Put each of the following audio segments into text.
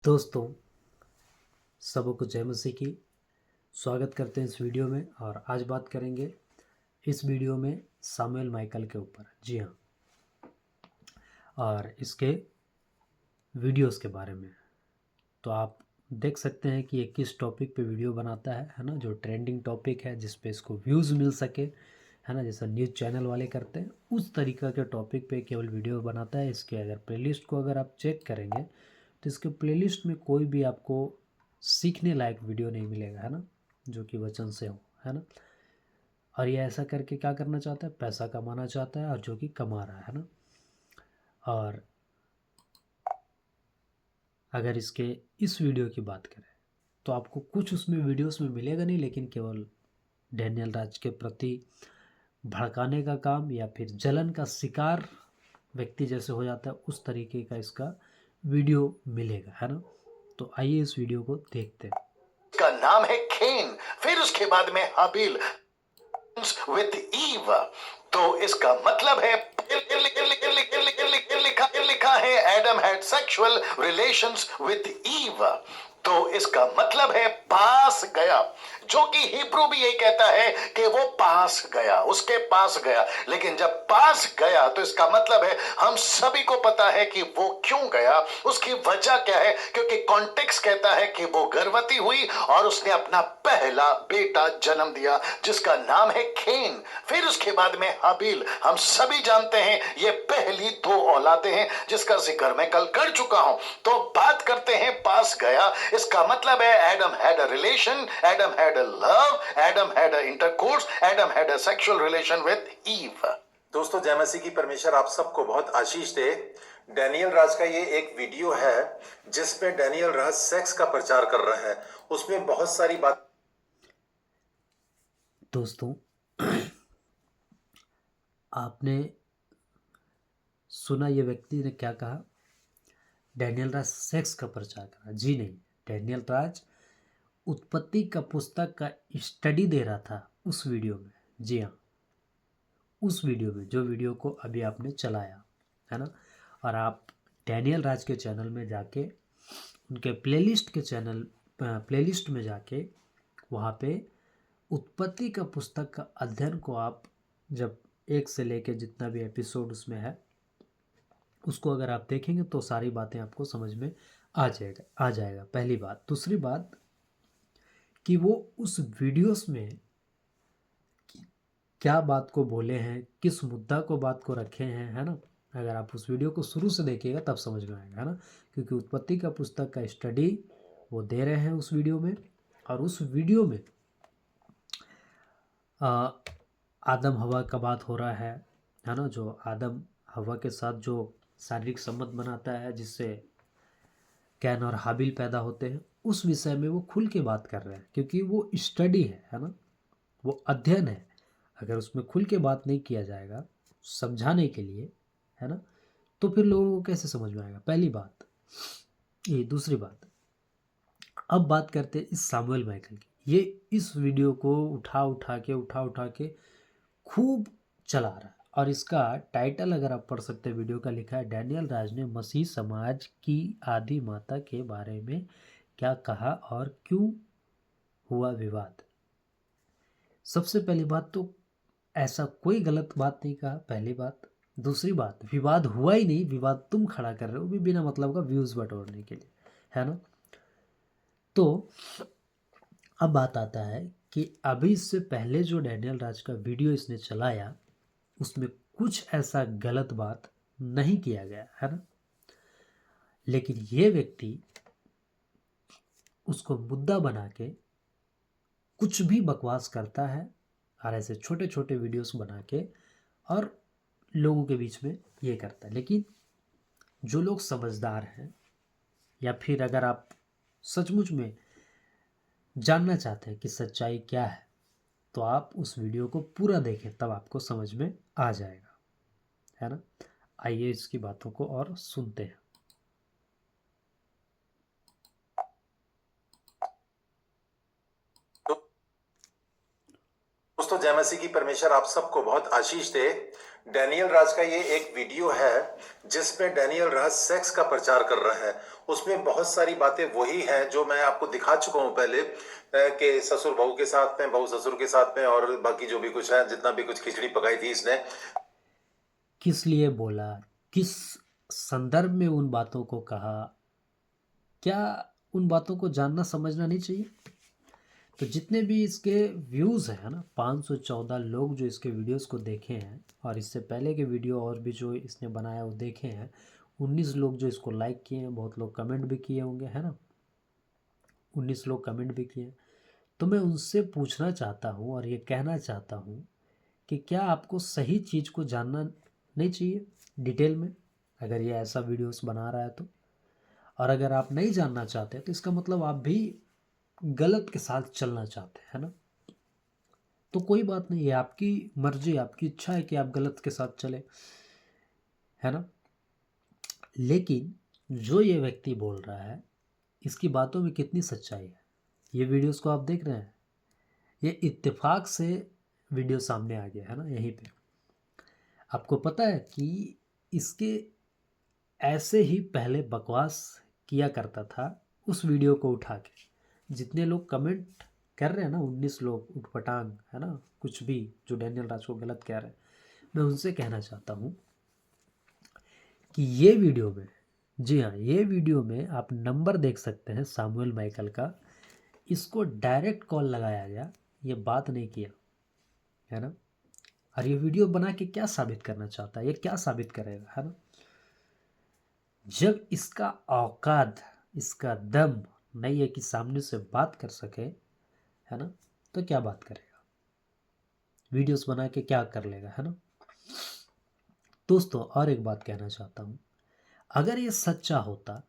दोस्तों, सबको जय मसीह की। स्वागत करते हैं इस वीडियो में। और आज बात करेंगे इस वीडियो में सामुएल माइकल के ऊपर। जी हाँ, और इसके वीडियोस के बारे में। तो आप देख सकते हैं कि ये किस टॉपिक पे वीडियो बनाता है ना, जो ट्रेंडिंग टॉपिक है, जिस पे इसको व्यूज़ मिल सके, है ना, जैसा न्यूज़ चैनल वाले करते हैं, उस तरीक़ा के टॉपिक पे केवल वीडियो बनाता है। इसके अगर प्लेलिस्ट को अगर आप चेक करेंगे तो इसके प्लेलिस्ट में कोई भी आपको सीखने लायक वीडियो नहीं मिलेगा, है ना, जो कि वचन से हो, है ना। और ये ऐसा करके क्या करना चाहता है, पैसा कमाना चाहता है, और जो कि कमा रहा है ना। और अगर इसके इस वीडियो की बात करें तो आपको कुछ उसमें वीडियोस में मिलेगा नहीं, लेकिन केवल डैनियल राज के प्रति भड़काने का काम या फिर जलन का शिकार व्यक्ति जैसे हो जाता है, उस तरीके का इसका वीडियो मिलेगा, है ना। तो आइए इस वीडियो को देखते हैं। का नाम है खेन, फिर उसके बाद में हाबिल विथ ईव। तो इसका मतलब है लिखा है Adam had sexual relations with Eve. तो इसका मतलब है पास गया, जो कि हिब्रू भी यही कहता है कि वो पास गया, उसके पास गया। लेकिन जब पास गया तो इसका मतलब है हम सभी को पता है कि वो क्यों गया, उसकी वजह क्या है, क्योंकि कॉन्टेक्स्ट कहता है कि वो गर्भवती हुई और उसने अपना पहला बेटा जन्म दिया जिसका नाम है खेन, फिर उसके बाद में हाबिल। हम सभी जानते हैं ये पहली दो औलादें हैं जिसका जिक्र मैं कल कर चुका हूं। तो बात करते हैं पास गया। इसका मतलब है Adam had a relation, Adam had a love, Adam had a intercourse, Adam had a sexual relation with Eve. दोस्तों, जय मसीह की। परमेश्वर आप सबको बहुत आशीष दे। डैनियल राज का ये एक वीडियो है जिसमें डैनियल राज सेक्स का प्रचार कर रहा है। उसमें बहुत सारी बात। दोस्तों, आपने सुना ये व्यक्ति ने क्या कहा, डैनियल राज सेक्स का प्रचार कर रहा है। जी नहीं, डैनियल राज उत्पत्ति का पुस्तक का स्टडी दे रहा था उस वीडियो में। जी हाँ, उस वीडियो में, जो वीडियो को अभी आपने चलाया, है ना। और आप डैनियल राज के चैनल में जाके, उनके प्लेलिस्ट में जाके, वहाँ पे उत्पत्ति का पुस्तक का अध्ययन को आप जब एक से लेके जितना भी एपिसोड उसमें है उसको अगर आप देखेंगे तो सारी बातें आपको समझ में आ जाएगा। पहली बात। दूसरी बात कि वो उस वीडियोस में क्या बात को बोले हैं, किस मुद्दा को बात को रखे हैं, है ना। अगर आप उस वीडियो को शुरू से देखिएगा तब समझ में आएगा, है ना। क्योंकि उत्पत्ति का पुस्तक का स्टडी वो दे रहे हैं उस वीडियो में। और उस वीडियो में आदम हवा का बात हो रहा है ना। जो आदम हवा के साथ जो शारीरिक संबंध बनाता है जिससे कैन और हाबिल पैदा होते हैं, उस विषय में वो खुल के बात कर रहे हैं, क्योंकि वो स्टडी है ना, वो अध्ययन है। अगर उसमें खुल के बात नहीं किया जाएगा समझाने के लिए, है ना, तो फिर लोगों को कैसे समझ में आएगा, पहली बात ये। दूसरी बात, अब बात करते हैं इस सामुएल माइकल की। ये इस वीडियो को उठा के खूब चला रहा है। और इसका टाइटल अगर आप पढ़ सकते हैं वीडियो का, लिखा है डैनियल राज ने मसीह समाज की आदि माता के बारे में क्या कहा और क्यों हुआ विवाद। सबसे पहली बात तो ऐसा कोई गलत बात नहीं कहा, पहली बात। दूसरी बात, विवाद हुआ ही नहीं, विवाद तुम खड़ा कर रहे हो भी बिना मतलब का व्यूज़ बटोरने के लिए, है ना। तो अब बात आता है कि अभी इससे पहले जो डैनियल राज का वीडियो इसने चलाया उसमें कुछ ऐसा गलत बात नहीं किया गया, है ना। लेकिन ये व्यक्ति उसको मुद्दा बना के कुछ भी बकवास करता है, और ऐसे छोटे छोटे वीडियोस बना के और लोगों के बीच में ये करता है। लेकिन जो लोग समझदार हैं, या फिर अगर आप सचमुच में जानना चाहते हैं कि सच्चाई क्या है, तो आप उस वीडियो को पूरा देखें, तब आपको समझ में आ जाएगा, है ना। आइए इसकी बातों को और सुनते हैं। दोस्तों जय मसीह की परमेश्वर आप सबको बहुत आशीष दे। डैनियल राज का ये एक वीडियो है जिसमें डैनियल राज सेक्स का प्रचार कर रहा है। उसमें बहुत सारी बातें वही हैं जो मैं आपको दिखा चुका हूं पहले कि ससुर बहू के साथ में, बहू ससुर के साथ में, और बाकी जो भी कुछ है, जितना भी कुछ खिचड़ी पकाई थी इसने। किस लिए बोला, किस संदर्भ में उन बातों को कहा, क्या उन बातों को जानना समझना नहीं चाहिए? तो जितने भी इसके व्यूज़ हैं ना, 514 लोग जो इसके वीडियोस को देखे हैं, और इससे पहले के वीडियो और भी जो इसने बनाया वो देखे हैं, 19 लोग जो इसको लाइक किए हैं, बहुत लोग कमेंट भी किए होंगे, है ना, 19 लोग कमेंट भी किए हैं। तो मैं उनसे पूछना चाहता हूँ और ये कहना चाहता हूँ कि क्या आपको सही चीज़ को जानना नहीं चाहिए डिटेल में, अगर ये ऐसा वीडियोस बना रहा है तो? और अगर आप नहीं जानना चाहते तो इसका मतलब आप भी गलत के साथ चलना चाहते हैं ना। तो कोई बात नहीं है, आपकी मर्जी, आपकी इच्छा है कि आप गलत के साथ चले, है ना। लेकिन जो ये व्यक्ति बोल रहा है, इसकी बातों में कितनी सच्चाई है? ये वीडियोस को आप देख रहे हैं, ये इत्तेफाक से वीडियो सामने आ गया है ना यहीं पे। आपको पता है कि इसके ऐसे ही पहले बकवास किया करता था, उस वीडियो को उठा के जितने लोग कमेंट कर रहे हैं ना, 19 लोग उठपटांग, है ना, कुछ भी जो डैनियल राज को गलत कह रहे हैं, मैं उनसे कहना चाहता हूँ कि ये वीडियो में, जी हाँ, ये वीडियो में आप नंबर देख सकते हैं सामुएल माइकल का। इसको डायरेक्ट कॉल लगाया गया, ये बात नहीं किया, है ना। और ये वीडियो बना के क्या साबित करना चाहता है, ये क्या साबित करेगा, है ना। जब इसका औकात, इसका दम नहीं है कि सामने से बात कर सके, है ना, तो क्या बात करेगा, वीडियोस बना के क्या कर लेगा, है ना। दोस्तों और एक बात कहना चाहता हूँ, अगर ये सच्चा होता,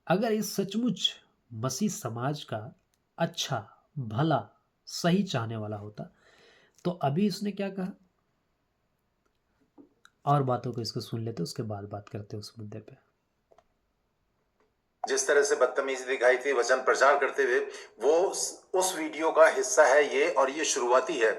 अगर ये सचमुच मसीह समाज का अच्छा, भला, सही चाहने वाला होता, तो अभी इसने क्या कहा? और बातों को इसको सुन लेते, उसके बाद बात करते उस मुद्दे पे। जिस तरह से बदतमीजी दिखाई थी वचन प्रचार करते हुए, वो उस वीडियो का हिस्सा है ये, और ये शुरुआती है।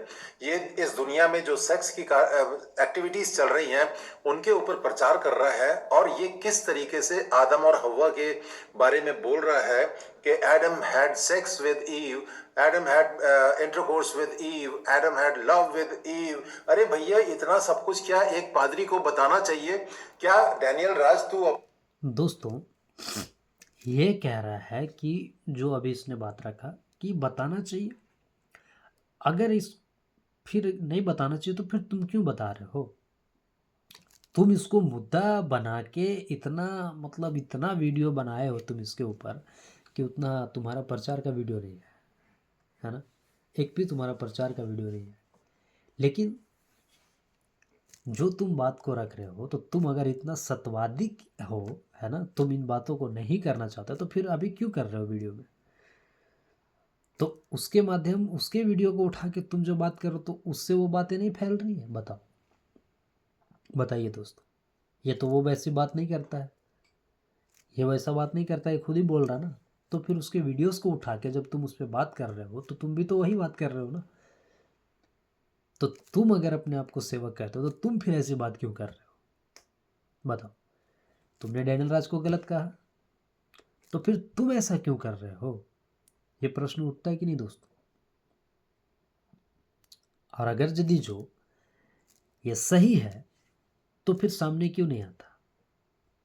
ये इस दुनिया में जो सेक्स की एक्टिविटीज चल रही हैं उनके ऊपर प्रचार कर रहा है, और ये किस तरीके से आदम और हव्वा के बारे में बोल रहा है कि Adam had sex with Eve, Adam had intercourse with Eve, Adam had love with Eve. अरे भैया, इतना सब कुछ क्या एक पादरी को बताना चाहिए? क्या डैनियल राज तू दोस्तों ये कह रहा है कि जो अभी इसने बात रखा कि बताना चाहिए, अगर इस फिर नहीं बताना चाहिए तो फिर तुम क्यों बता रहे हो? तुम इसको मुद्दा बना के इतना, मतलब इतना वीडियो बनाए हो तुम इसके ऊपर कि उतना तुम्हारा प्रचार का वीडियो नहीं है ना, एक भी तुम्हारा प्रचार का वीडियो नहीं है। लेकिन जो तुम बात को रख रहे हो, तो तुम अगर इतना सत्यवादी हो, है ना, तुम इन बातों को नहीं करना चाहते, तो फिर अभी क्यों कर रहे हो वीडियो में? तो उसके माध्यम, उसके वीडियो को उठा के तुम जो बात कर रहे हो, तो उससे वो बातें नहीं फैल रही है? बताओ, बताइए दोस्तों। ये तो वो वैसी बात नहीं करता है, ये वैसा बात नहीं करता है, खुद ही बोल रहा ना। तो फिर उसके वीडियोस को उठा के जब तुम उस पर बात कर रहे हो, तो तुम भी तो वही बात कर रहे हो ना। तो तुम अगर अपने आप को सेवक कहते हो, तो तुम फिर ऐसी बात क्यों कर रहे हो? बताओ, तुमने डैनियल राज को गलत कहा, तो फिर तुम ऐसा क्यों कर रहे हो? ये प्रश्न उठता है कि नहीं दोस्तों? और अगर यदि जो ये सही है तो फिर सामने क्यों नहीं आता?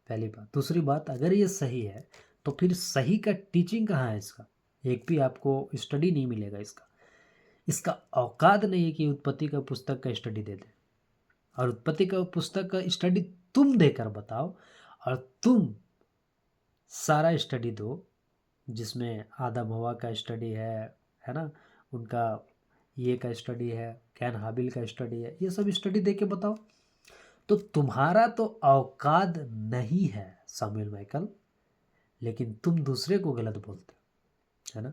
पहली बात। दूसरी बात, अगर ये सही है तो फिर सही का टीचिंग कहाँ है इसका? एक भी आपको स्टडी नहीं मिलेगा इसका। इसका औकात नहीं है कि उत्पत्ति का पुस्तक का स्टडी दे दे, और उत्पत्ति का पुस्तक का स्टडी तुम देकर बताओ, और तुम सारा स्टडी दो जिसमें आदम हवा का स्टडी है ना, उनका ये का स्टडी है, कैन हाबिल का स्टडी है, ये सब स्टडी दे के बताओ। तो तुम्हारा तो औकात नहीं है सामुएल माइकल, लेकिन तुम दूसरे को गलत बोलते हो, है ना।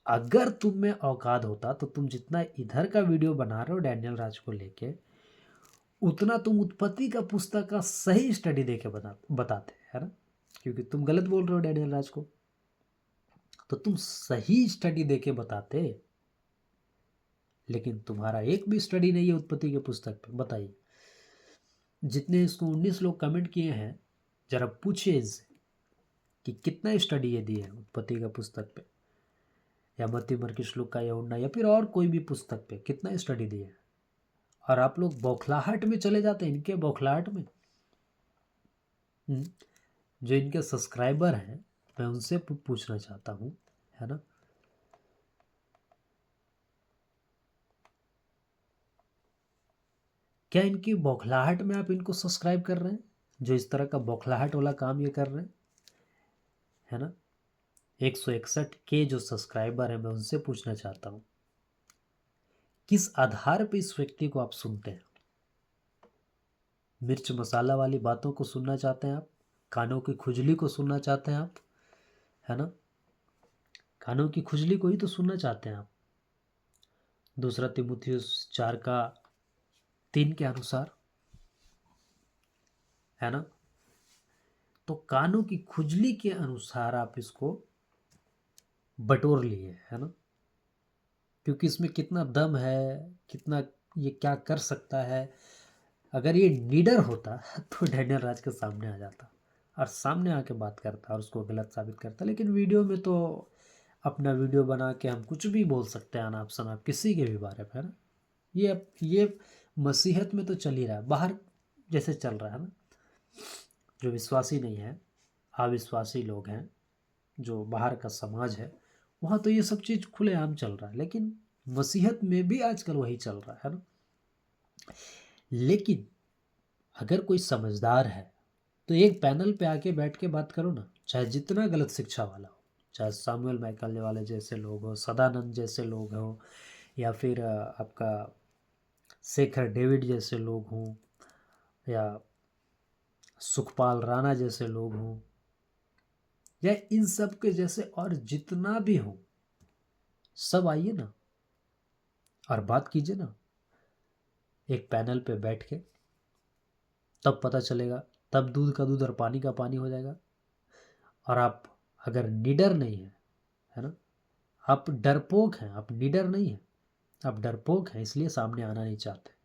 अगर तुम में औकात होता तो तुम जितना इधर का वीडियो बना रहे हो डैनियल राज को लेके, उतना तुम उत्पत्ति का पुस्तक का सही स्टडी दे के बताते, है ना। क्योंकि तुम गलत बोल रहे हो डैनियल राज को, तो तुम सही स्टडी दे के बताते। लेकिन तुम्हारा एक भी स्टडी नहीं है उत्पत्ति के पुस्तक पे। बताइए, जितने इसको 19 लोग कमेंट किए हैं, जरा पूछिए इनसे कि कितना स्टडी ये दिए हैं उत्पत्ति का पुस्तक पे, या मत्ती मरकुस लूका यूहन्ना या फिर और कोई भी पुस्तक पे कितना स्टडी दिए हैं। और आप लोग बौखलाहट में चले जाते हैं, इनके बौखलाहट में। जो इनके सब्सक्राइबर हैं, मैं उनसे पूछना चाहता हूँ, है ना, क्या इनकी बौखलाहट में आप इनको सब्सक्राइब कर रहे हैं, जो इस तरह का बौखलाहट वाला काम ये कर रहे हैं, है ना। 161 के जो सब्सक्राइबर हैं, मैं उनसे पूछना चाहता हूँ, किस आधार पे इस व्यक्ति को आप सुनते हैं? मिर्च मसाला वाली बातों को सुनना चाहते हैं आप? कानों की खुजली को सुनना चाहते हैं आप, है ना? कानों की खुजली को ही तो सुनना चाहते हैं आप। दूसरा तीमुथियुस 4:3 के अनुसार, है ना। तो कानों की खुजली के अनुसार आप इसको बटोर लिए, है ना, क्योंकि इसमें कितना दम है, कितना ये क्या कर सकता है। अगर ये नीडर होता तो डैनियल राज के सामने आ जाता और सामने आके बात करता और उसको गलत साबित करता। लेकिन वीडियो में तो अपना वीडियो बना के हम कुछ भी बोल सकते हैं अनाप शनाप किसी के भी बारे में, है ना। ये मसीहत में तो चल ही रहा है, बाहर जैसे चल रहा है ना, जो विश्वासी नहीं है, अविश्वासी लोग हैं, जो बाहर का समाज है, वहाँ तो ये सब चीज़ खुलेआम चल रहा है। लेकिन मसीहत में भी आजकल वही चल रहा है ना। लेकिन अगर कोई समझदार है तो एक पैनल पे आके बैठ के बात करो ना, चाहे जितना गलत शिक्षा वाला हो, चाहे सामुएल मैकल वाले जैसे लोग हो, सदानंद जैसे लोग हो, या फिर आपका शेखर डेविड जैसे लोग हों, या सुखपाल राणा जैसे लोग हों, या इन सब के जैसे और जितना भी हो, सब आइए ना और बात कीजिए ना एक पैनल पे बैठ के, तब पता चलेगा, तब दूध का दूध और पानी का पानी हो जाएगा। और आप अगर निडर नहीं है ना, आप डरपोक हैं, आप निडर नहीं हैं, आप डरपोक हैं, इसलिए सामने आना नहीं चाहते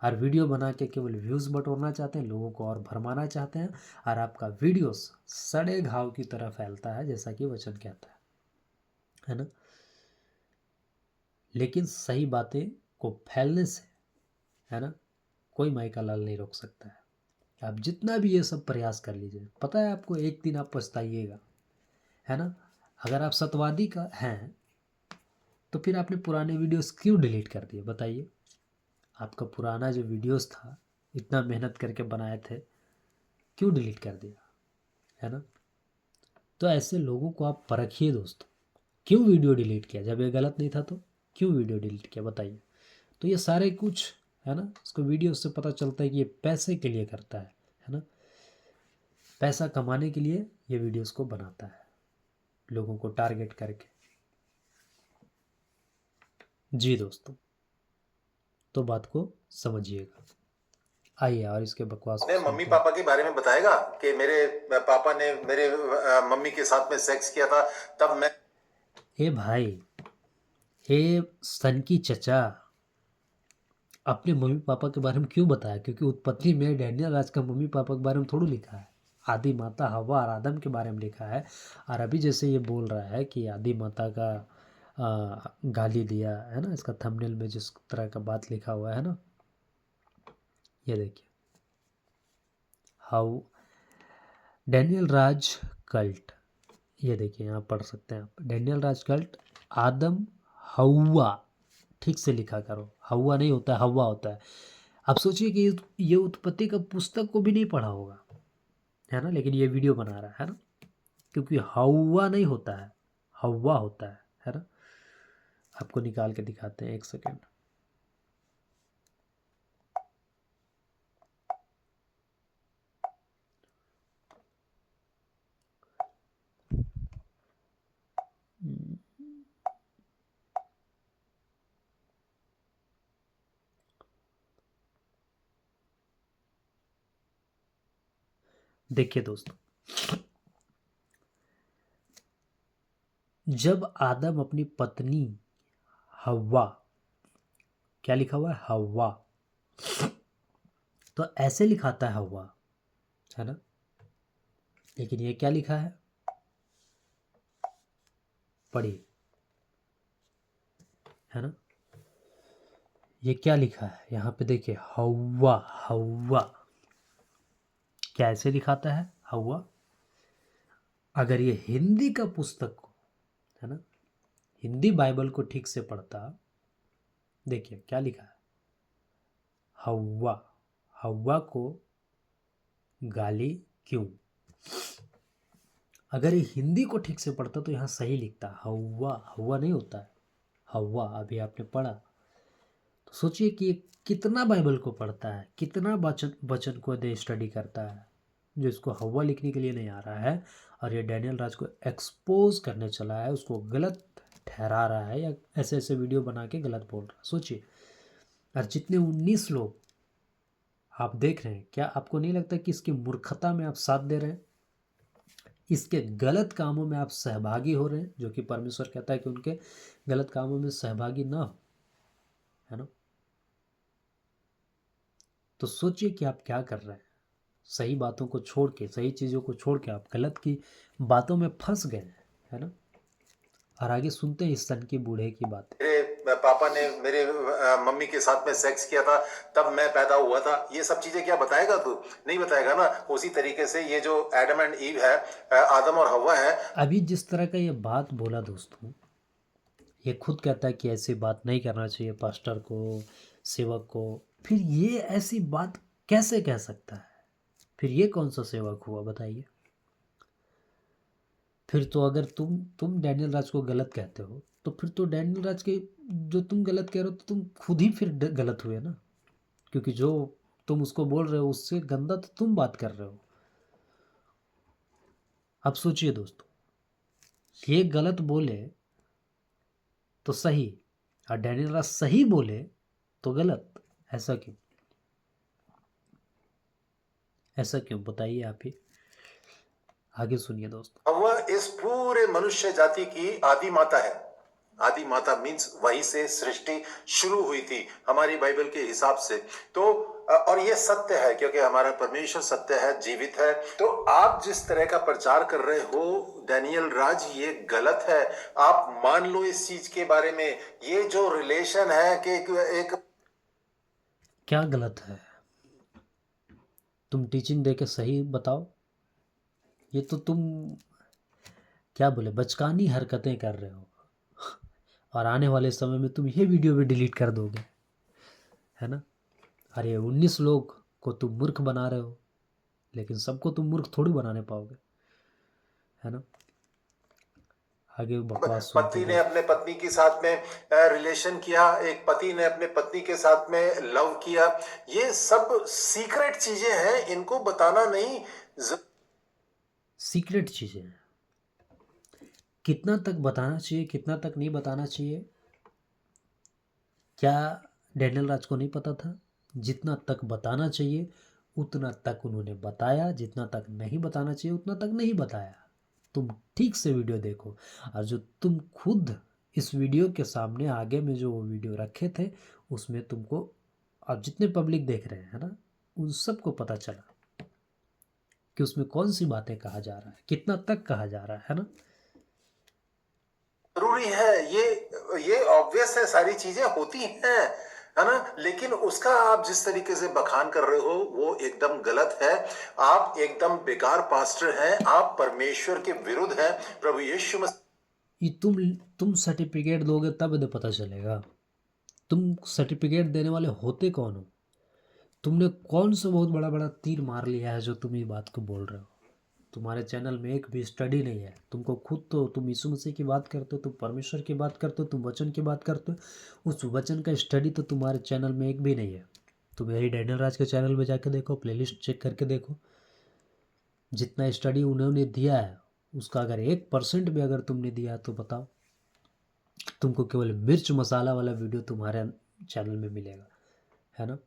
और वीडियो बना के केवल व्यूज़ बटोरना चाहते हैं, लोगों को और भरमाना चाहते हैं, और आपका वीडियोस सड़े घाव की तरह फैलता है, जैसा कि वचन कहता है ना। लेकिन सही बातें को फैलने से, है ना, कोई माई का लाल नहीं रोक सकता है। आप जितना भी ये सब प्रयास कर लीजिए, पता है आपको एक दिन आप पछताइएगा, है ना। अगर आप सत्यवादी का हैं तो फिर आपने पुराने वीडियोस क्यों डिलीट कर दिए? बताइए। आपका पुराना जो वीडियोस था, इतना मेहनत करके बनाए थे, क्यों डिलीट कर दिया, है ना। तो ऐसे लोगों को आप परखिए दोस्तों, क्यों वीडियो डिलीट किया? जब ये गलत नहीं था तो क्यों वीडियो डिलीट किया, बताइए। तो ये सारे कुछ, है ना, इसको वीडियो से पता चलता है कि ये पैसे के लिए करता है ना, पैसा कमाने के लिए ये वीडियोस को बनाता है, लोगों को टारगेट करके। जी दोस्तों, तो बात को समझिएगा। आइए और इसके बकवास ने मम्मी पापा के बारे में बताएगा कि मेरे पापा ने मेरे मम्मी के साथ में सेक्स किया था, तब मैं। ए भाई, ए सन की चचा, अपने मम्मी पापा के बारे में क्यों बताया? क्योंकि उत्पत्ति में डैनियल राज का मम्मी पापा के बारे में थोड़ी लिखा है, आदि माता हवा और आदम के बारे में लिखा है। और अभी जैसे ये बोल रहा है कि आदि माता का गाली दिया, है ना, इसका थंबनेल में जिस तरह का बात लिखा हुआ है ना, ये देखिए, हाउ डैनियल राज कल्ट, ये देखिए, यहाँ पढ़ सकते हैं आप, डैनियल राज कल्ट आदम हवा, ठीक से लिखा करो, हवा नहीं होता है, हवा होता है। आप सोचिए कि ये उत्पत्ति का पुस्तक को भी नहीं पढ़ा होगा, है ना, लेकिन ये वीडियो बना रहा है ना, क्योंकि हवा नहीं होता है, हवा होता है ना। आपको निकाल के दिखाते हैं, एक सेकेंड। देखिए दोस्तों, जब आदम अपनी पत्नी हव्वा क्या लिखा हुआ है? हवा। तो ऐसे लिखाता है हवा, है ना, लेकिन ये क्या लिखा है? पढ़िए, है ना, ये क्या लिखा है यहाँ पे देखिए, हवा। हवा क्या ऐसे लिखाता है? हवा। अगर ये हिंदी का पुस्तक को, है ना, हिंदी बाइबल को ठीक से पढ़ता, देखिए क्या लिखा है? हवा। हवा को गाली क्यों? अगर ये हिंदी को ठीक से पढ़ता तो यहाँ सही लिखता, हवा। हवा नहीं होता है, हवा। अभी आपने पढ़ा। तो सोचिए कि ये कितना बाइबल को पढ़ता है, कितना वचन वचन को दे स्टडी करता है, जो इसको हवा लिखने के लिए नहीं आ रहा है, और ये डैनियल राज को एक्सपोज करने चला है, उसको गलत ठहरा रहा है, या ऐसे ऐसे वीडियो बना के गलत बोल रहा है। सोचिए, और जितने 19 लोग आप देख रहे हैं, क्या आपको नहीं लगता कि इसकी मूर्खता में आप साथ दे रहे हैं? इसके गलत कामों में आप सहभागी हो रहे हैं, जो कि परमेश्वर कहता है कि उनके गलत कामों में सहभागी ना हो, है ना। तो सोचिए कि आप क्या कर रहे हैं। सही बातों को छोड़ के, सही चीज़ों को छोड़ के आप गलत की बातों में फंस गए, है ना। और आगे सुनते हैं इस सन के बूढ़े की बात। मेरे पापा ने मेरे मम्मी के साथ में सेक्स किया था, तब मैं पैदा हुआ था। ये सब चीजें क्या बताएगा तू? नहीं बताएगा ना। उसी तरीके से ये जो एडम एंड ईव है, आदम और हवा है। अभी जिस तरह का ये बात बोला दोस्तों, ये खुद कहता है कि ऐसी बात नहीं करना चाहिए पास्टर को, सेवक को। फिर ये ऐसी बात कैसे कह सकता है? फिर ये कौन सा सेवक हुआ बताइए? फिर तो अगर तुम डैनियल राज को गलत कहते हो, तो फिर तो डैनियल राज के जो तुम गलत कह रहे हो, तो तुम खुद ही फिर गलत हुए ना, क्योंकि जो तुम उसको बोल रहे हो उससे गंदा तो तुम बात कर रहे हो। अब सोचिए दोस्तों, ये गलत बोले तो सही, और डैनियल राज सही बोले तो गलत। ऐसा क्यों? ऐसा क्यों बताइए आप ही। आगे सुनिए दोस्तों। हवा इस पूरे मनुष्य जाति की आदि माता है। आदि माता मीन्स वहीं से सृष्टि शुरू हुई थी हमारी बाइबल के हिसाब से। तो और ये सत्य है, क्योंकि हमारा परमेश्वर सत्य है, जीवित है। तो आप जिस तरह का प्रचार कर रहे हो डैनियल राज, ये गलत है। आप मान लो इस चीज के बारे में। ये जो रिलेशन है कि एक क्या गलत है? तुम टीचिंग दे के सही बताओ। ये तो तुम क्या बोले, बचकानी हरकतें कर रहे हो, और आने वाले समय में तुम ये वीडियो भी डिलीट कर दोगे, है ना। अरे 19 लोग को तुम मूर्ख बना रहे हो, लेकिन सबको तुम मूर्ख थोड़ी बनाने पाओगे, है ना। आगे बकवास सुनते पति ने हैं। अपने पत्नी के साथ में रिलेशन किया, एक पति ने अपने पत्नी के साथ में लव किया। ये सब सीक्रेट चीजें हैं, इनको बताना नहीं। सीक्रेट चीज़ें कितना तक बताना चाहिए, कितना तक नहीं बताना चाहिए, क्या डैनियल राज को नहीं पता था? जितना तक बताना चाहिए उतना तक उन्होंने बताया, जितना तक नहीं बताना चाहिए उतना तक नहीं बताया। तुम ठीक से वीडियो देखो, और जो तुम खुद इस वीडियो के सामने आगे में जो वो वीडियो रखे थे, उसमें तुमको, अब जितने पब्लिक देख रहे हैं ना, उन सबको पता चला कि उसमें कौन सी बातें कहा जा रहा है, कितना तक कहा जा रहा है ना। जरूरी है, ये ऑब्वियस है, सारी चीजें होती हैं, है ना। लेकिन उसका आप जिस तरीके से बखान कर रहे हो वो एकदम गलत है। आप एकदम बेकार पास्टर हैं, आप परमेश्वर के विरुद्ध हैं। प्रभु यीशु मसीह ये तुम सर्टिफिकेट दोगे तब इन्हें पता चलेगा। तुम सर्टिफिकेट देने वाले होते कौन हो? तुमने कौन सा बहुत बड़ा बड़ा तीर मार लिया है जो तुम ये बात को बोल रहे हो? तुम्हारे चैनल में एक भी स्टडी नहीं है। तुमको खुद तो, तुम यीशु मसीह की बात करते हो, तुम परमेश्वर की बात करते हो, तुम वचन की बात करते हो, उस वचन का स्टडी तो तुम्हारे चैनल में एक भी नहीं है। तुम यही डैनियल राज के चैनल में जाके देखो, प्लेलिस्ट चेक करके देखो, जितना स्टडी उन्होंने दिया है उसका अगर 1% भी अगर तुमने दिया तो बताओ। तुमको केवल मिर्च मसाला वाला वीडियो तुम्हारे चैनल में मिलेगा, है ना।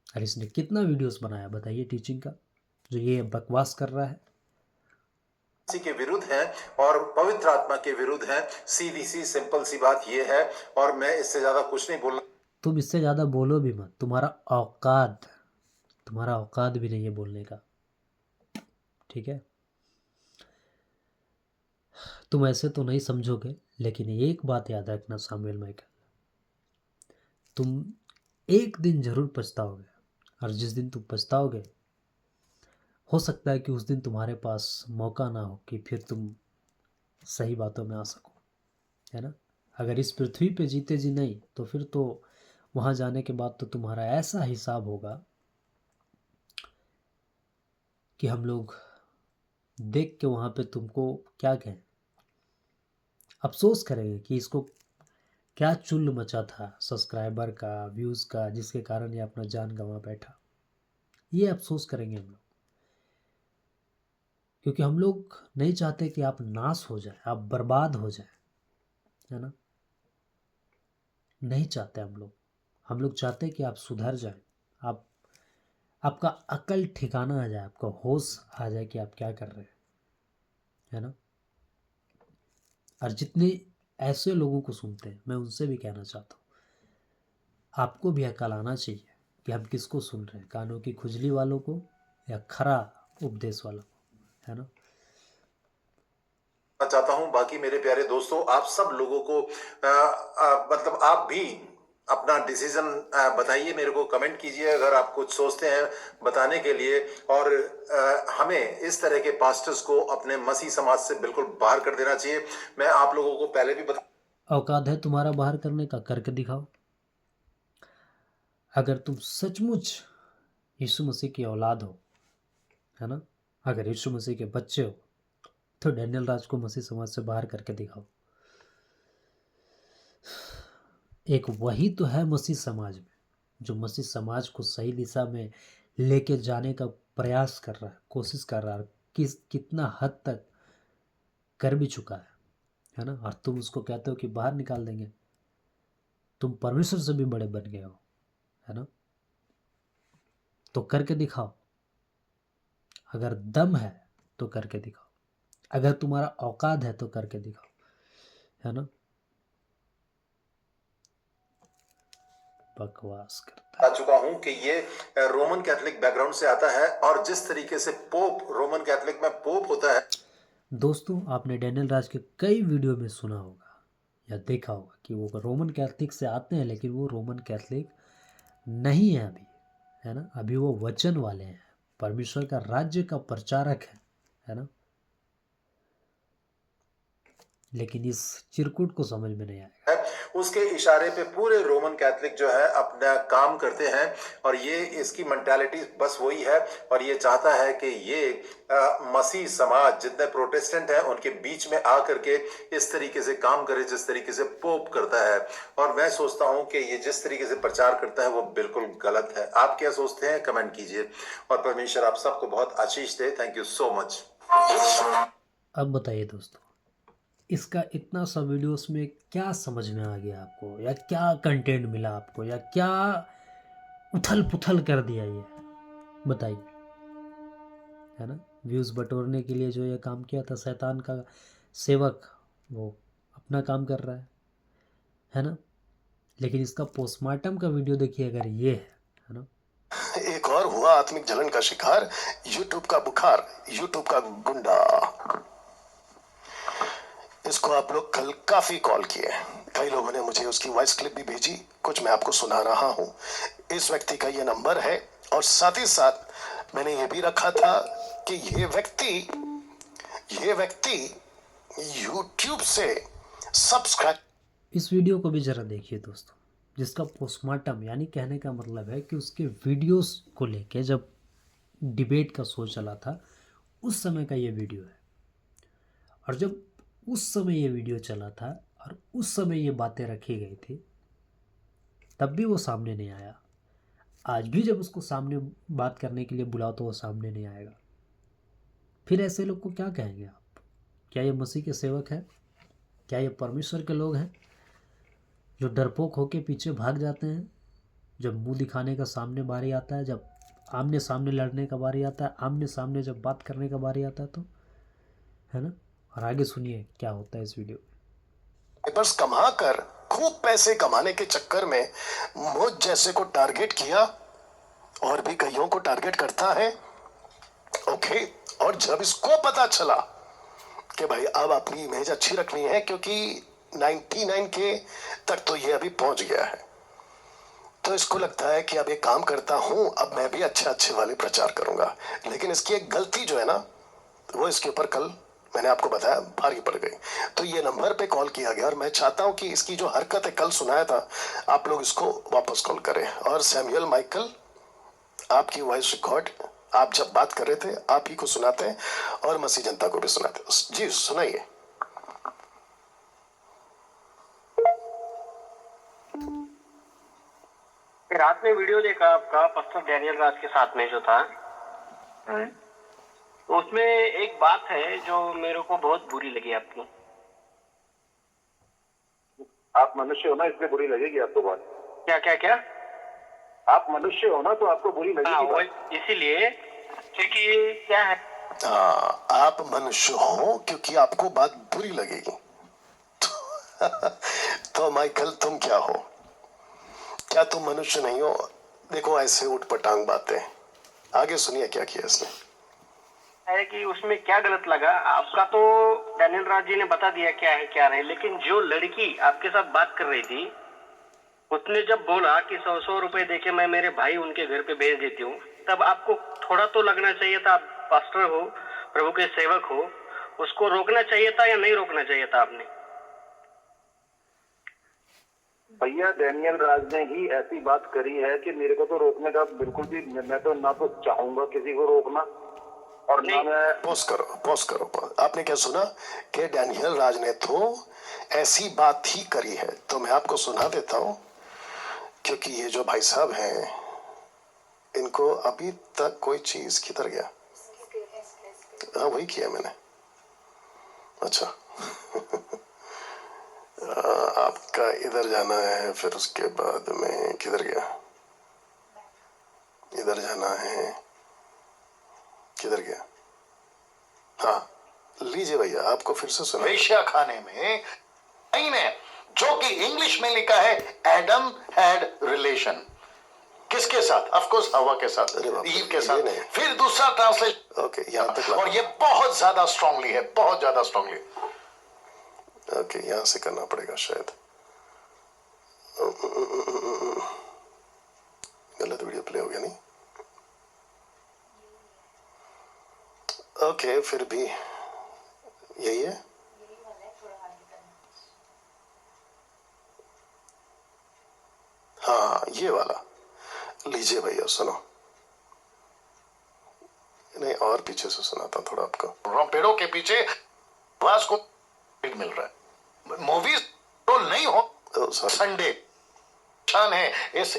और इसने कितना वीडियोस बनाया बताइए टीचिंग का, जो ये बकवास कर रहा है। के विरुद्ध हैं और पवित्र आत्मा के विरुद्ध हैं। सीधी सी सिंपल सी बात ये है, और मैं इससे ज्यादा कुछ नहीं बोलना। तुम इससे ज़्यादा बोलो भी मत, तुम्हारा औकात भी नहीं है बोलने का, ठीक है। तुम ऐसे तो नहीं समझोगे, लेकिन एक बात याद रखना सामुएल माइकल, तुम एक दिन जरूर पछताओगे, और जिस दिन तुम पछताओगे हो सकता है कि उस दिन तुम्हारे पास मौका ना हो कि फिर तुम सही बातों में आ सको, है ना। अगर इस पृथ्वी पे जीते जी नहीं, तो फिर तो वहाँ जाने के बाद तो तुम्हारा ऐसा हिसाब होगा कि हम लोग देख के वहाँ पे तुमको क्या कहें, अफसोस करेंगे कि इसको क्या चुल्ल मचा था सब्सक्राइबर का, व्यूज़ का, जिसके कारण ये अपना जान गंवा बैठा। ये अफसोस करेंगे हम लोग, क्योंकि हम लोग नहीं चाहते कि आप नाश हो जाए, आप बर्बाद हो जाए, है ना। नहीं चाहते हम लोग चाहते कि आप सुधर जाए, आपका अकल ठिकाना आ जाए, आपका होश आ जाए कि आप क्या कर रहे हैं, है ना। और जितने ऐसे लोगों को सुनते हैं, मैं उनसे भी कहना चाहता हूँ, आपको भी अकल आना चाहिए कि हम किसको सुन रहे हैं, कानों की खुजली वालों को या खरा उपदेश वालों को, है ना। चाहता हूं। बाकी मेरे प्यारे दोस्तों, आप सब लोगों को मतलब आप भी अपना डिसीजन बताइए, मेरे को कमेंट कीजिए अगर आप कुछ सोचते हैं बताने के लिए। और हमें इस तरह के पास्टर्स को अपने मसीह समाज से बिल्कुल बाहर कर देना चाहिए। मैं आप लोगों को पहले भी औकात है तुम्हारा बाहर करने का, करके दिखाओ। अगर तुम सचमुच यीशु मसीह की औलाद हो, है ना, अगर यीशु मसीह के बच्चे हो, तो डैनियल राज को मसीह समाज से बाहर करके दिखाओ। एक वही तो है मसीह समाज में, जो मसीह समाज को सही दिशा में लेके जाने का प्रयास कर रहा है, कोशिश कर रहा है, कितना हद तक कर भी चुका है ना। और तुम उसको कहते हो कि बाहर निकाल देंगे। तुम परमेश्वर से भी बड़े बन गए हो, है ना। तो करके दिखाओ, अगर दम है तो करके दिखाओ, अगर तुम्हारा औकात है तो करके दिखाओ, है ना। बकवास करता आ चुका हूं कि ये रोमन कैथोलिक बैकग्राउंड से आता है, और जिस तरीके से पोप रोमन कैथोलिक में पोप होता है। दोस्तों, आपने डैनियल राज के कई वीडियो में सुना होगा या देखा होगा कि वो रोमन कैथोलिक से आते हैं, लेकिन वो रोमन कैथोलिक नहीं है अभी, है ना। अभी वो वचन वाले हैं, परमेश्वर का राज्य का प्रचारक है ना। लेकिन इस चिरकुट को समझ में नहीं आएगा। उसके इशारे पे पूरे रोमन कैथोलिक जो है अपना काम करते हैं, और ये इसकी मेंटालिटी बस वही है, और ये चाहता है कि ये मसीह समाज जितने प्रोटेस्टेंट हैं उनके बीच में आकर के इस तरीके से काम करे जिस तरीके से पोप करता है। और मैं सोचता हूं कि ये जिस तरीके से प्रचार करता है वो बिल्कुल गलत है। आप क्या सोचते हैं कमेंट कीजिए, और परमेश्वर आप सबको बहुत आशीष दे। Thank you so much. अब बताइए दोस्तों, इसका इतना सा वीडियोस में क्या समझ में आ गया आपको, या क्या कंटेंट मिला आपको, या क्या उथल पुथल कर दिया ये, बताइए, है ना। व्यूज़ बटोरने के लिए जो ये काम किया था शैतान का सेवक, वो अपना काम कर रहा है ना। लेकिन इसका पोस्टमार्टम का वीडियो देखिए, अगर ये है ना। एक और हुआ आत्मिक जलन का शिकार, यूट्यूब का बुखार, यूट्यूब का गुंडा। इसको आप लोग कल काफी कॉल किए, कई लोगों ने मुझे उसकी वॉइस क्लिप भी भेजी, कुछ मैं आपको सुना रहा हूं। इस व्यक्ति का ये नंबर है, और साथ ही साथ मैंने ये भी रखा था कि ये व्यक्ति यूट्यूब से सब्सक्राइब। इस वीडियो को भी ज़रा देखिए दोस्तों, जिसका पोस्टमार्टम, यानी कहने का मतलब है कि उसके वीडियोस को लेके जब डिबेट का शो चला था उस समय का ये वीडियो है। और जब उस समय ये वीडियो चला था और उस समय ये बातें रखी गई थी, तब भी वो सामने नहीं आया। आज भी जब उसको सामने बात करने के लिए बुलाओ तो वो सामने नहीं आएगा। फिर ऐसे लोग को क्या कहेंगे आप? क्या ये मसीह के सेवक हैं? क्या ये परमेश्वर के लोग हैं जो डरपोक होके पीछे भाग जाते हैं जब मुंह दिखाने का सामने बारी आता है, जब आमने सामने लड़ने का बारी आता है, आमने सामने जब बात करने का बारी आता है, तो है ना। और आगे सुनिए क्या होता है इस वीडियो में। पेपर्स कमा कर खूब पैसे कमाने के चक्कर में मुझ जैसे को टारगेट किया और भी कईयों को टारगेट करता है। ओके, और जब इसको पता चला कि भाई अब अपनी इमेज अच्छी रखनी है, क्योंकि 99 के तक तो ये अभी पहुंच गया है, तो इसको लगता है कि अब ये काम करता हूं, अब मैं भी अच्छे अच्छे वाले प्रचार करूंगा। लेकिन इसकी एक गलती जो है ना, वो इसके ऊपर कल मैंने आपको बताया भारी पड़ गई। तो ये नंबर पे कॉल किया गया और मैं चाहता हूं कि इसकी जो हरकत है कल सुनाया था, आप लोग इसको वापस कॉल करें। और सैमुअल माइकल, आपकी वॉइस रिकॉर्ड आप जब बात कर रहे थे आप ही को सुनाते हैं और मसीह जनता को भी सुनाते हैं। जी सुनाइए। रात में वीडियो देखा आपका पास्टर डैनियल राज के साथ में जो था, तो उसमें एक बात है जो मेरे को बहुत बुरी लगी आपकी। आप मनुष्य हो ना, इसलिए बुरी लगेगी आपको बात। क्या क्या क्या? आप मनुष्य हो ना, तो आपको बुरी लगेगी बात। इसीलिए क्योंकि क्या है, आप मनुष्य हो क्योंकि आपको बात बुरी लगेगी। तो माइकल तुम क्या हो? क्या तुम मनुष्य नहीं हो? देखो ऐसे उठ पटांग बातें। आगे सुनिए क्या किया इसने। है कि उसमें क्या गलत लगा आपका? तो डैनियल राज जी ने बता दिया क्या है क्या नहीं, लेकिन जो लड़की आपके साथ बात कर रही थी, उसने जब बोला कि 100 रुपए देके मैं मेरे भाई उनके घर पे भेज देती हूँ, तब आपको थोड़ा तो लगना चाहिए था। आप पास्टर हो, प्रभु के सेवक हो, उसको रोकना चाहिए था या नहीं रोकना चाहिए था आपने? भैया डैनियल राज ने ही ऐसी बात करी है कि मेरे को तो रोकने का बिल्कुल भी, मैं तो ना तो चाहूंगा किसी को रोकना, और ना मैं। पॉज करो। आपने क्या सुना कि डैनियल राज ने तो ऐसी बात ही करी है? तो मैं आपको सुना देता हूं, क्योंकि ये जो भाई साहब हैं इनको अभी तक कोई चीज किधर गया। हाँ वही किया मैंने। अच्छा। आपका इधर जाना है, फिर उसके बाद में किधर गया, इधर जाना है, किधर गया। हाँ लीजिए भैया, आपको फिर से सुना। वेश्या खाने में ने जो कि इंग्लिश में लिखा है एडम हैड रिलेशन किसके साथ? ऑफ कोर्स हवा के साथ, ईव के साथ। फिर दूसरा ट्रांसलेशन, ओके यहां तक, और ये बहुत ज्यादा स्ट्रांगली है, बहुत ज्यादा स्ट्रांगली। ओके यहां से करना पड़ेगा शायद, गलत वीडियो प्ले हो गया नहीं। ओके फिर भी यही है। हाँ ये वाला लीजिए भैया सुनो। नहीं और पीछे से सुनाता थोड़ा आपको। पेड़ों के पीछे आवाज को मिल रहा है। मूवीज तो नहीं हो, संडे शान है इस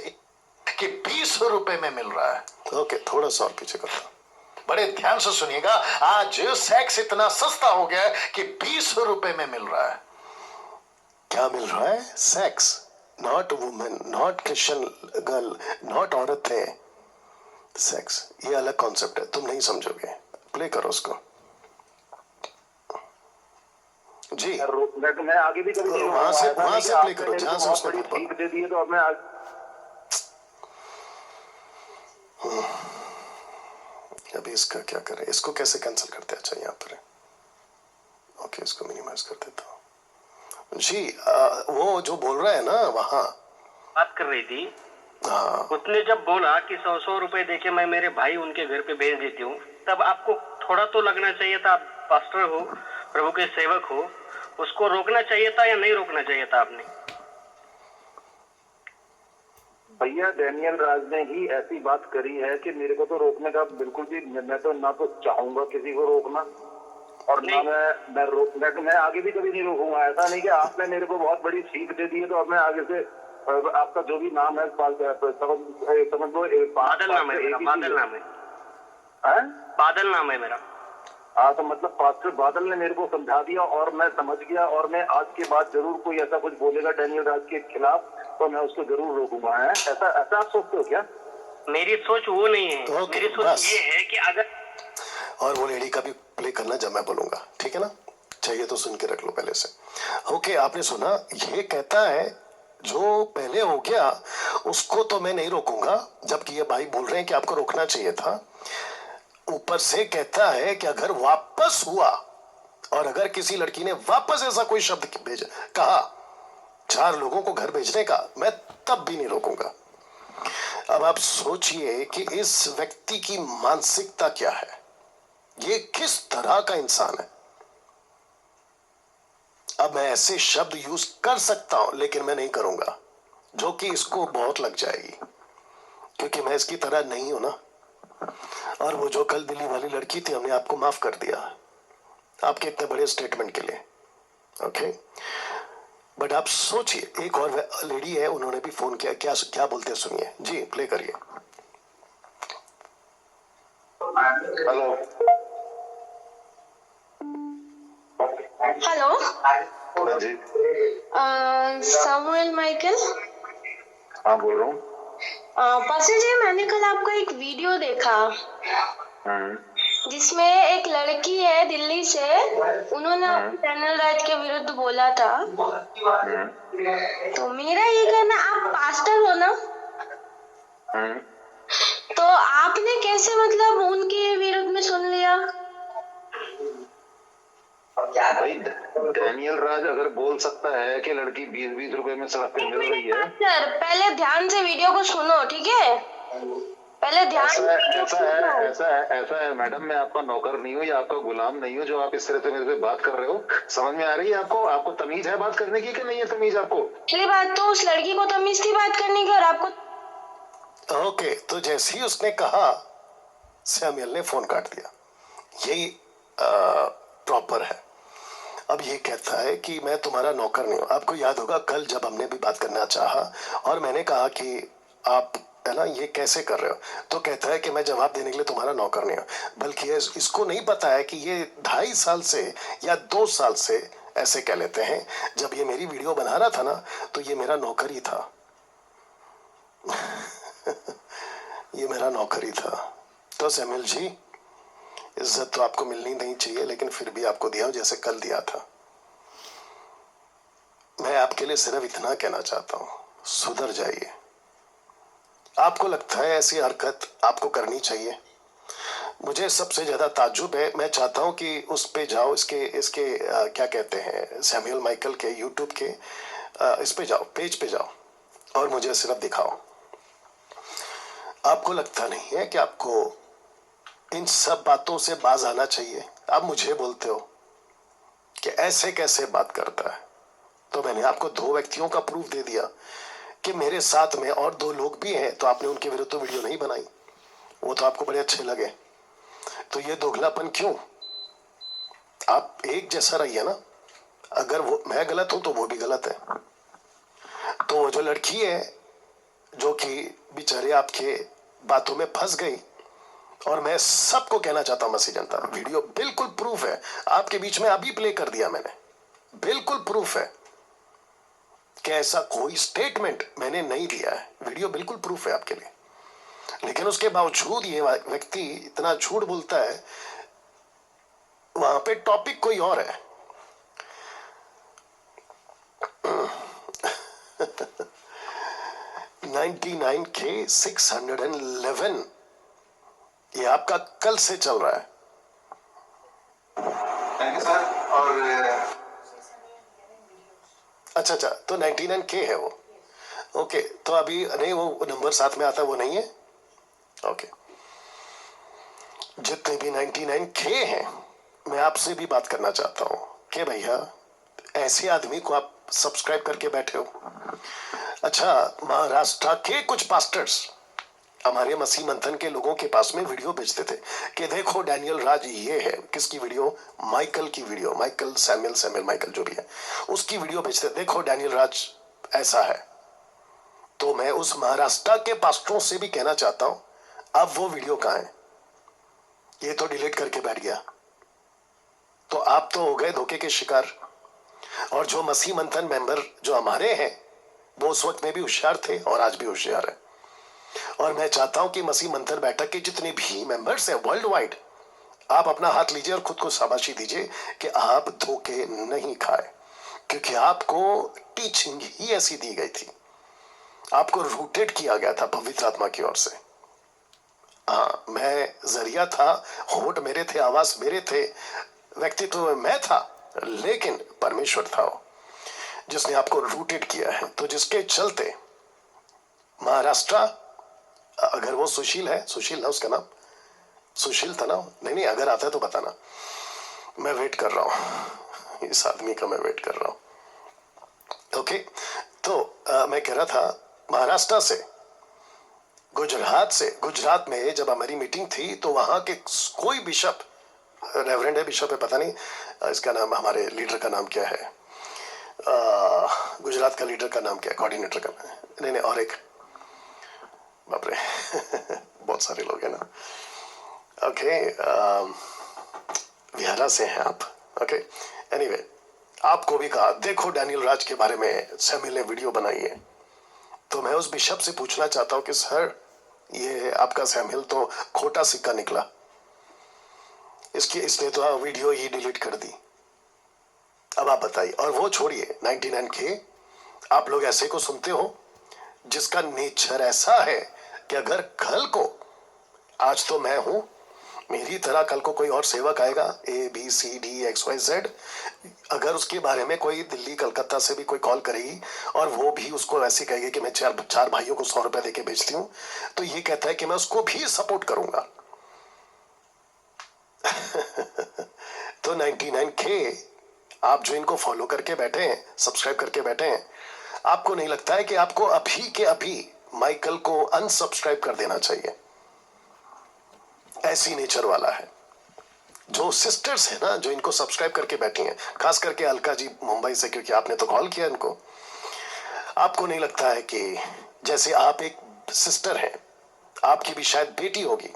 कि 20 रुपए में मिल रहा है। ओके थोड़ा सा और पीछे करता। बड़े ध्यान से सुनिएगा, आज सेक्स इतना सस्ता हो गया है कि 20 रुपए में मिल रहा है। क्या मिल रहा है? Sex, not women, not Christian girl, not औरत है, सेक्स। ये अलग कॉन्सेप्ट है, तुम नहीं समझोगे। प्ले करो उसको जी। मैं आगे भी कभी वहां से प्ले करो जहां से उसने सीख दे दी है, तो अब मैं अभी इसका क्या करें, इसको कैसे कैंसिल करते हैं? अच्छा यहाँ पर ओके इसको मिनिमाइज कर देता हूँ जी। वो जो बोल रहा है ना वहाँ बात कर रही थी, हाँ उसने जब बोला कि 100 रुपए देके मैं मेरे भाई उनके घर पे भेज देती हूँ, तब आपको थोड़ा तो लगना चाहिए था। आप पास्टर हो, प्रभु के सेवक हो, उसको रोकना चाहिए था या नहीं रोकना चाहिए था आपने? भैया डैनियल राज ने ही ऐसी बात करी है कि मेरे को तो रोकने का बिल्कुल भी, मैं तो ना तो चाहूंगा किसी को रोकना, और ना मैं आगे भी कभी नहीं रोकूंगा। ऐसा नहीं कि आपने मेरे को बहुत बड़ी सीख दे दी है, तो अब मैं आगे से आपका जो भी नाम है समझ लो। बादल नाम है मेरा, बादल नाम है, बादल नाम है मेरा। हाँ तो मतलब पास्टर बादल ने मेरे को समझा दिया और मैं समझ गया, और मैं आज के बाद जरूर कोई ऐसा कुछ बोलेगा डैनियल राज के खिलाफ तो मैं उसको जरूर रोकूंगा। है ऐसा आप सोचते हो क्या? मेरी सोच वो नहीं है। मेरी सोच ये है कि अगर और वो लेडी का भी प्ले करना जब मैं बोलूंगा, ठीक है ना? चाहिए तो सुन के रख लो पहले से। ओके, आपने सुना, ये कहता है जो पहले हो गया उसको तो मैं नहीं रोकूंगा, जबकि ये भाई बोल रहे हैं कि आपको रोकना चाहिए था। ऊपर से कहता है कि अगर वापस हुआ और अगर किसी लड़की ने वापस ऐसा कोई शब्द भेजा, कहा 4 लोगों को घर भेजने का, मैं तब भी नहीं रोकूंगा। अब आप सोचिए कि इस व्यक्ति की मानसिकता क्या है, ये किस तरह का इंसान है। अब मैं ऐसे शब्द यूज कर सकता हूं लेकिन मैं नहीं करूंगा, जो कि इसको बहुत लग जाएगी, क्योंकि मैं इसकी तरह नहीं हूं ना। और वो जो कल दिल्ली वाली लड़की थी, हमने आपको माफ कर दिया आपके इतने बड़े स्टेटमेंट के लिए, ओके। बट आप सोचिए, एक और लेडी है, उन्होंने भी फोन किया, क्या क्या बोलते हैं सुनिए जी, प्ले करिए। हेलो हेलो, हाँ जी, सामुएल माइकल। हाँ बोल रहा हूँ। पास्टर जी, मैंने कल आपका एक वीडियो देखा जिसमें एक लड़की है दिल्ली से, उन्होंने डैनियल राज के विरुद्ध बोला था। तो मेरा ये कहना, आप पास्टर हो ना, तो आपने कैसे मतलब उनके विरुद्ध में सुन लिया? भाई डैनियल राज अगर बोल सकता है कि लड़की 20-20 रुपए में सड़क पे मिल रही है, पास्टर, पहले ध्यान से वीडियो को सुनो, ठीक है? पहले ध्यान से वीडियो को सुनो। ऐसा है मैडम, मैं आपका नौकर नहीं हूँ या आपका गुलाम नहीं हूँ जो आप इस तरह से मेरे से बात कर रहे हो। समझ में आ रही है आपको? आपको तमीज है बात करने की कि नहीं है तमीज आपको? पहली बात तो उस लड़की को तमीज थी बात करने की, और आपको ओके, तो जैसे ही उसने कहा, सैमुअल ने फोन काट दिया। यही प्रॉपर है। अब ये कहता है कि मैं तुम्हारा नौकर नहीं हूं। आपको याद होगा कल जब हमने भी बात करना चाहा और मैंने कहा कि आप है ना ये कैसे कर रहे हो, तो कहता है कि मैं जवाब देने के लिए तुम्हारा नौकर नहीं हूं, बल्कि इसको नहीं पता है कि ये 2.5 साल से या 2 साल से ऐसे कह लेते हैं। जब ये मेरी वीडियो बना रहा था ना, तो ये मेरा नौकर ही था। ये मेरा नौकर ही था। तो सैमुअल जी, इज्जत तो आपको मिलनी नहीं चाहिए, लेकिन फिर भी आपको दिया जैसे कल दिया था। मैं आपके लिए सिर्फ इतना कहना चाहता हूं, सुधर जाइए। आपको लगता है ऐसी हरकत आपको करनी चाहिए? मुझे सबसे ज्यादा ताज्जुब है, मैं चाहता हूं कि उस पे जाओ, इसके क्या कहते हैं, सैमुअल माइकल के यूट्यूब के इस पे जाओ, पेज पे जाओ और मुझे सिर्फ दिखाओ। आपको लगता नहीं है कि आपको इन सब बातों से बाज आना चाहिए? आप मुझे बोलते हो कि ऐसे कैसे बात करता है, तो मैंने आपको 2 व्यक्तियों का प्रूफ दे दिया कि मेरे साथ में और 2 लोग भी हैं, तो आपने उनके विरुद्ध तो वीडियो नहीं बनाई, वो तो आपको बड़े अच्छे लगे। तो ये दोगलापन क्यों? आप एक जैसा रहिए ना। अगर वो मैं गलत हूं तो वो भी गलत है। तो वो जो लड़की है जो कि बेचारे आपके बातों में फंस गई, और मैं सबको कहना चाहता हूं मसीह जनता, वीडियो बिल्कुल प्रूफ है आपके बीच में, अभी प्ले कर दिया मैंने, बिल्कुल प्रूफ है कि ऐसा कोई स्टेटमेंट मैंने नहीं दिया है। वीडियो बिल्कुल प्रूफ है आपके लिए, लेकिन उसके बावजूद ये व्यक्ति इतना झूठ बोलता है। वहां पे टॉपिक कोई और है। $99,611 ये आपका कल से चल रहा है। Thank you sir. और अच्छा, तो 99K है वो। ओके, तो अभी नहीं, वो नंबर साथ में आता है वो नहीं है। ओके, जितने भी 99K हैं, मैं आपसे भी बात करना चाहता हूं कि भैया ऐसे आदमी को आप सब्सक्राइब करके बैठे हो। अच्छा, महाराष्ट्र के कुछ पास्टर्स हमारे मसीह मंथन के लोगों के पास में वीडियो भेजते थे कि देखो डैनियल राज ये है। किसकी वीडियो? माइकल की वीडियो, माइकल सैमुअल माइकल जो भी है उसकी वीडियो भेजते, देखो डैनियल राज ऐसा है। तो मैं उस महाराष्ट्र के पास्टरों से भी कहना चाहता हूं, अब वो वीडियो कहां है? ये तो डिलीट करके बैठ गया। तो आप तो हो गए धोखे के शिकार। और जो मसीह मंथन मेंबर जो हमारे हैं, वो उस वक्त में भी होशियार थे और आज भी होशियार है। और मैं चाहता हूं कि मसीह मंथन बैठक के जितने भी मेंबर्स हैं वर्ल्ड वाइड, आप अपना हाथ लीजिए और खुद को शाबाशी दीजिए कि आप धोखे नहीं खाए, क्योंकि आपको टीचिंग ही ऐसी दी गई थी, आपको रूटेड किया गया था पवित्र आत्मा की ओर से। हाँ, मैं जरिया था, होठ मेरे थे, आवाज मेरे थे, व्यक्तित्व में मैं था, लेकिन परमेश्वर था वो जिसने आपको रूटेड किया है। तो जिसके चलते महाराष्ट्र, अगर वो सुशील है, सुशील ना उसका नाम, सुशील था ना? नहीं, अगर आता है तो बताना, मैं वेट कर रहा हूं, इस आदमी का मैं वेट कर रहा हूं। ओके, तो मैं कह रहा था महाराष्ट्र से, गुजरात में जब हमारी मीटिंग थी तो वहां के कोई बिशप, रेवरेंड है, बिशप है, पता नहीं इसका नाम, हमारे लीडर का नाम क्या है, गुजरात का लीडर का नाम क्या है, कोऑर्डिनेटर का, नहीं, और एक, बाप रे बहुत सारे लोग हैं ना। ओके, विहारा से हैं आप। ओके, एनीवे, आपको भी कहा देखो डैनियल राज के बारे में सैमुअल ने वीडियो बनाई है, तो मैं उस बिशप से पूछना चाहता हूं कि सर, ये आपका सैमुअल तो खोटा सिक्का निकला, इसने तो वीडियो ही डिलीट कर दी। अब आप बताइए। और वो छोड़िए 99K, आप लोग ऐसे को सुनते हो जिसका नेचर ऐसा है कि अगर कल को, आज तो मैं हूं, मेरी तरह कल को कोई और सेवक आएगा, ABCDXYZ, अगर उसके बारे में कोई दिल्ली कलकत्ता से भी कोई कॉल करेगी और वो भी उसको ऐसे कहेगी कि मैं चार भाइयों को 100 रुपए देके बेचती हूं, तो ये कहता है कि मैं उसको भी सपोर्ट करूंगा। तो 99K, आप जो इनको फॉलो करके बैठे हैं, सब्सक्राइब करके बैठे हैं, आपको नहीं लगता है कि आपको अभी के अभी माइकल को अनसब्सक्राइब कर देना चाहिए? ऐसी नेचर वाला है। जो सिस्टर्स है ना, जो इनको सब्सक्राइब करके बैठी हैं, खास करके अलका जी मुंबई से, क्योंकि आपने तो कॉल किया इनको, आपको नहीं लगता है कि जैसे आप एक सिस्टर हैं, आपकी भी शायद बेटी होगी,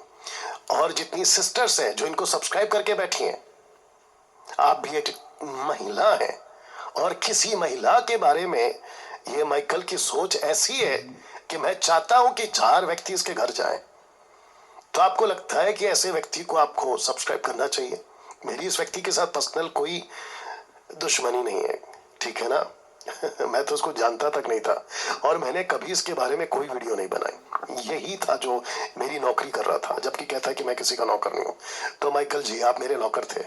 और जितनी सिस्टर्स हैं जो इनको सब्सक्राइब करके बैठी हैं, आप भी एक महिला हैं, और किसी महिला के बारे में ये माइकल की सोच ऐसी है कि मैं चाहता हूं कि 4 व्यक्ति इसके घर जाएं, तो आपको लगता है कि ऐसे व्यक्ति को आपको सब्सक्राइब करना चाहिए? मेरी इस व्यक्ति के साथ पर्सनल कोई दुश्मनी नहीं है, ठीक है ना? मैं तो उसको जानता तक नहीं था, और मैंने कभी इसके बारे में कोई वीडियो नहीं बनाई। यही था जो मेरी नौकरी कर रहा था, जबकि कहता है कि मैं किसी का नौकर नहीं हूं। तो माइकल जी, आप मेरे नौकर थे,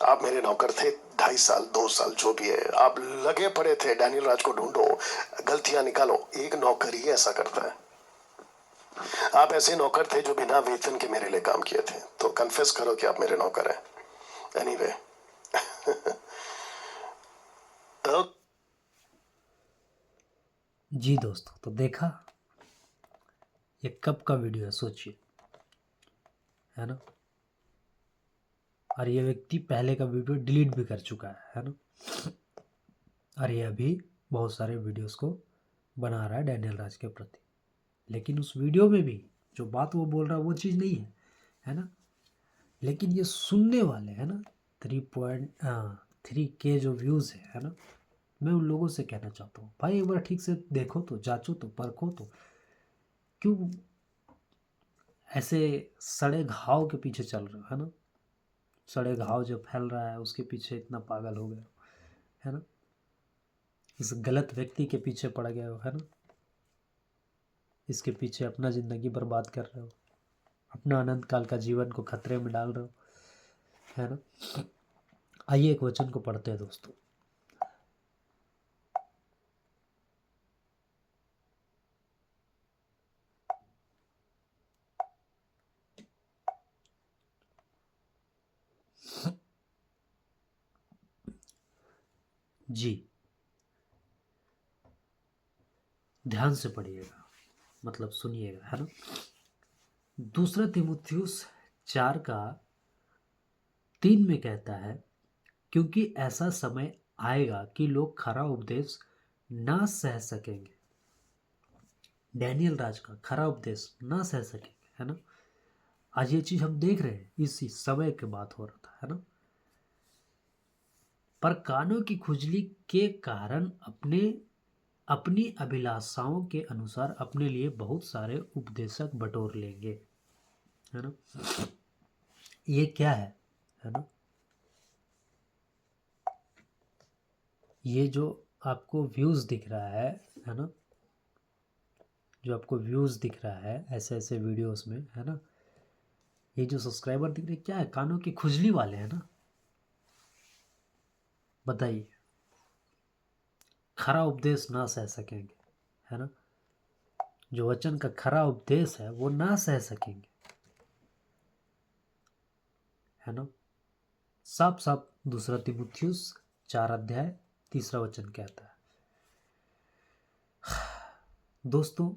आप मेरे नौकर थे 2.5 साल 2 साल, जो भी है, आप लगे पड़े थे, डैनियल राज को ढूंढो, गलतियां निकालो। एक नौकर ही ऐसा करता है। आप ऐसे नौकर थे जो बिना वेतन के मेरे लिए काम किए थे, तो कन्फेस करो कि आप मेरे नौकर हैं। एनीवे तो जी दोस्तों, तो देखा ये कब का वीडियो है, सोचिए, है ना? और ये व्यक्ति पहले का वीडियो डिलीट भी कर चुका है ना? और ये अभी बहुत सारे वीडियोस को बना रहा है डैनियल राज के प्रति, लेकिन उस वीडियो में भी जो बात वो बोल रहा है वो चीज़ नहीं है ना? लेकिन ये सुनने वाले हैं ना, 3.3K जो व्यूज़ है ना, मैं उन लोगों से कहना चाहता हूँ, भाई एक बार ठीक से देखो तो, जांचो तो, परखो तो, क्यों ऐसे सड़े घाव के पीछे चल रहे हो, है ना? सड़े घाव जो फैल रहा है उसके पीछे इतना पागल हो गए हो, है ना? इस गलत व्यक्ति के पीछे पड़ गए हो, है ना? इसके पीछे अपना ज़िंदगी बर्बाद कर रहे हो, अपना अनंत काल का जीवन को खतरे में डाल रहे हो, है ना? आइए एक वचन को पढ़ते हैं दोस्तों। जी, ध्यान से पढ़िएगा, मतलब सुनिएगा, है ना? 2 तीमुथियुस 4:3 में कहता है, क्योंकि ऐसा समय आएगा कि लोग खरा उपदेश ना सह सकेंगे। डैनियल राज का खरा उपदेश ना सह सकेंगे, है ना? आज ये चीज़ हम देख रहे हैं, इसी समय के बात हो रहा था, है ना? पर कानों की खुजली के कारण अपनी अभिलाषाओं के अनुसार अपने लिए बहुत सारे उपदेशक बटोर लेंगे, है ना? ये क्या है ना। ये जो आपको व्यूज़ दिख रहा है ना, जो आपको व्यूज़ दिख रहा है ऐसे ऐसे वीडियोस में, है ना, ये जो सब्सक्राइबर दिख रहे हैं, क्या है, कानों की खुजली वाले हैं ना। बताइए, खरा उपदेश ना सह सकेंगे, है ना, जो वचन का खरा उपदेश है वो ना सह सकेंगे, है ना। साफ साफ दूसरा तीमुथियुस 4 अध्याय 3 वचन कहता है। दोस्तों,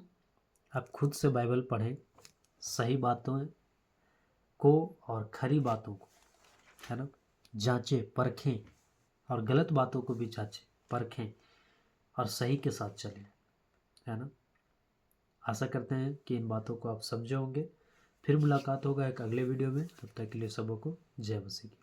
आप खुद से बाइबल पढ़ें, सही बातों को और खरी बातों को, है ना, जांचें परखें, और गलत बातों को भी जांचें परखें और सही के साथ चलें, है ना। आशा करते हैं कि इन बातों को आप समझे होंगे। फिर मुलाकात होगा एक अगले वीडियो में। तब तक के लिए सबों को जय मसीह की।